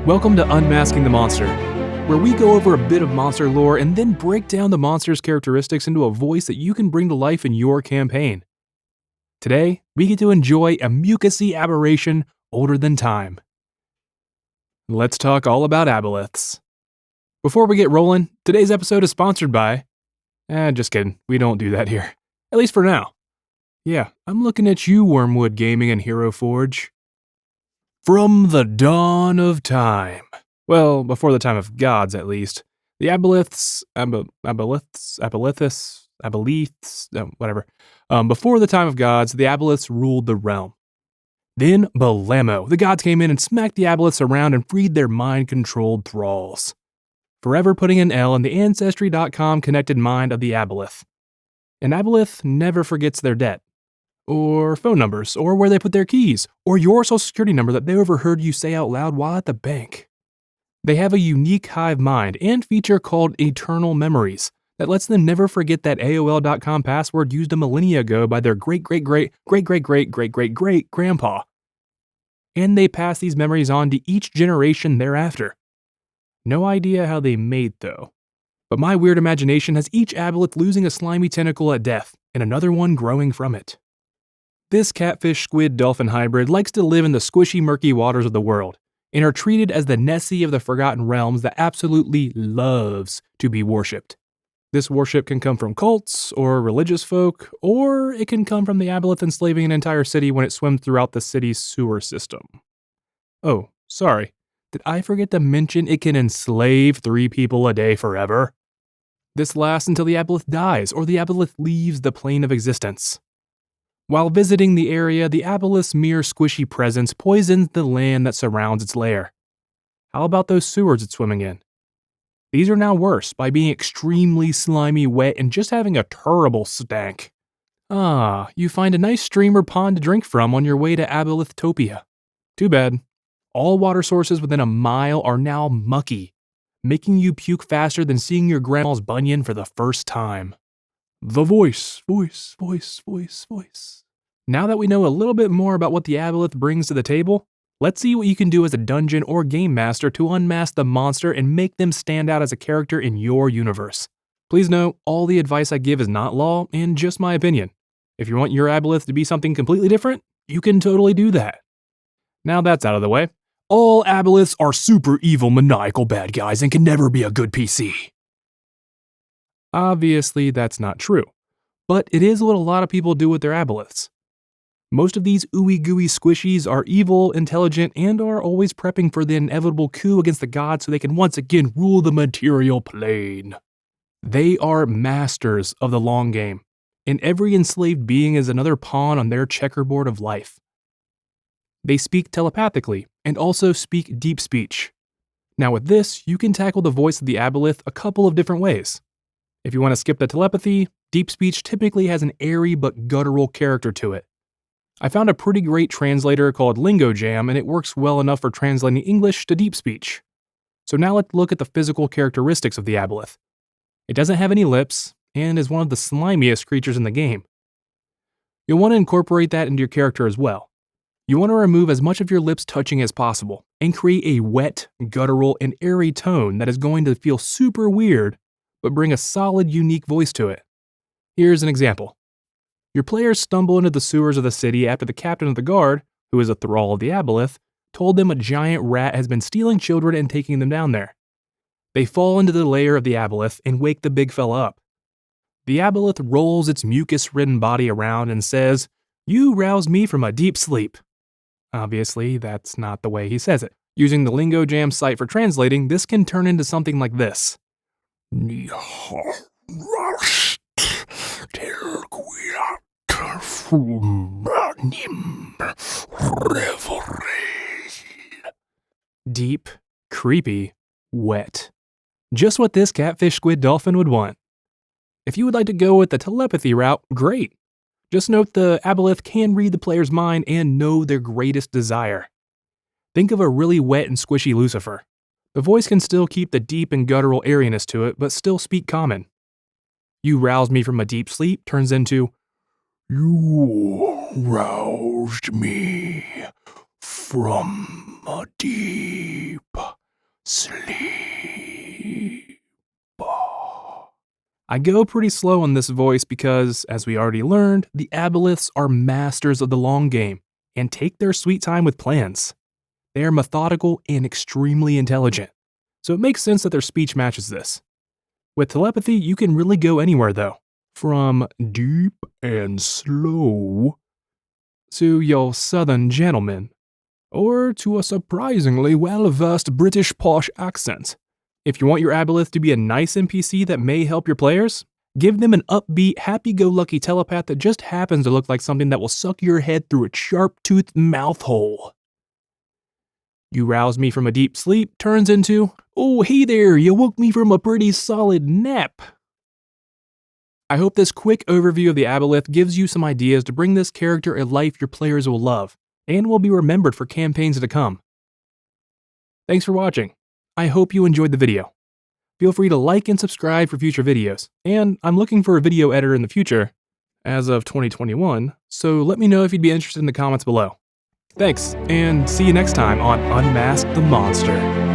Welcome to Unmasking the Monster, where we go over a bit of monster lore and then break down the monster's characteristics into a voice that you can bring to life in your campaign. Today, we get to enjoy a mucousy aberration older than time. Let's talk all about Aboleths. Before we get rolling, today's episode is sponsored by... just kidding, we don't do that here. At least for now. Yeah, I'm looking at you, Wormwood Gaming and Hero Forge. From the dawn of time. Well, before the time of gods, at least. The Aboleths, whatever. Before the time of gods, the Aboleths ruled the realm. Then, Belamo, the gods came in and smacked the Aboleths around and freed their mind-controlled thralls, forever putting an L in the Ancestry.com connected mind of the Aboleth. An Aboleth never forgets their debt, or phone numbers, or where they put their keys, or your social security number that they overheard you say out loud while at the bank. They have a unique hive mind and feature called Eternal Memories that lets them never forget that AOL.com password used a millennia ago by their great-great-great-great-great-great-great-grandpa. And they pass these memories on to each generation thereafter. No idea how they mate though. But my weird imagination has each Aboleth losing a slimy tentacle at death, and another one growing from it. This catfish squid dolphin hybrid likes to live in the squishy murky waters of the world, and are treated as the Nessie of the Forgotten Realms that absolutely loves to be worshipped. This worship can come from cults, or religious folk, or it can come from the Aboleth enslaving an entire city when it swims throughout the city's sewer system. Oh, sorry. Did I forget to mention it can enslave 3 people a day forever? This lasts until the Aboleth dies, or the Aboleth leaves the plane of existence. While visiting the area, the Aboleth's mere squishy presence poisons the land that surrounds its lair. How about those sewers it's swimming in? These are now worse by being extremely slimy, wet, and just having a terrible stank. You find a nice stream or pond to drink from on your way to Aboleth-topia. Too bad. All water sources within a mile are now mucky, making you puke faster than seeing your grandma's bunion for the first time. The voice. Now that we know a little bit more about what the Aboleth brings to the table, let's see what you can do as a dungeon or game master to unmask the monster and make them stand out as a character in your universe. Please note, all the advice I give is not law and just my opinion. If you want your Aboleth to be something completely different, you can totally do that. Now that's out of the way, all Aboleths are super evil maniacal bad guys and can never be a good PC. Obviously, that's not true, but it is what a lot of people do with their Aboleths. Most of these ooey-gooey squishies are evil, intelligent, and are always prepping for the inevitable coup against the gods so they can once again rule the material plane. They are masters of the long game, and every enslaved being is another pawn on their checkerboard of life. They speak telepathically, and also speak deep speech. Now with this, you can tackle the voice of the Aboleth a couple of different ways. If you want to skip the telepathy, deep speech typically has an airy but guttural character to it. I found a pretty great translator called Lingo Jam, and it works well enough for translating English to deep speech. So now let's look at the physical characteristics of the Aboleth. It doesn't have any lips, and is one of the slimiest creatures in the game. You'll want to incorporate that into your character as well. You want to remove as much of your lips touching as possible, and create a wet, guttural, and airy tone that is going to feel super weird, but bring a solid, unique voice to it. Here's an example. Your players stumble into the sewers of the city after the captain of the guard, who is a thrall of the Aboleth, told them a giant rat has been stealing children and taking them down there. They fall into the lair of the Aboleth and wake the big fella up. The Aboleth rolls its mucus-ridden body around and says, "You roused me from a deep sleep." Obviously, that's not the way he says it. Using the Lingo Jam site for translating, this can turn into something like this. Deep, creepy, wet. Just what this catfish squid dolphin would want. If you would like to go with the telepathy route, great. Just note the Aboleth can read the player's mind and know their greatest desire. Think of a really wet and squishy Lucifer. The voice can still keep the deep and guttural airiness to it, but still speak common. "You roused me from a deep sleep" turns into, "You roused me from a deep I go pretty slow on this voice because, as we already learned, the Aboleths are masters of the long game and take their sweet time with plans. They are methodical and extremely intelligent, so it makes sense that their speech matches this. With telepathy, you can really go anywhere though, from deep and slow to your southern gentleman, or to a surprisingly well-versed British posh accent. If you want your Aboleth to be a nice NPC that may help your players, give them an upbeat, happy-go-lucky telepath that just happens to look like something that will suck your head through its sharp-toothed mouth hole. You rouse me from a deep sleep turns into, oh hey there, you woke me from a pretty solid nap. I hope this quick overview of the Aboleth gives you some ideas to bring this character a life your players will love, and will be remembered for campaigns to come. Thanks for watching. I hope you enjoyed the video. Feel free to like and subscribe for future videos, and I'm looking for a video editor in the future, as of 2021, so let me know if you'd be interested in the comments below. Thanks, and see you next time on Unmask the Monster.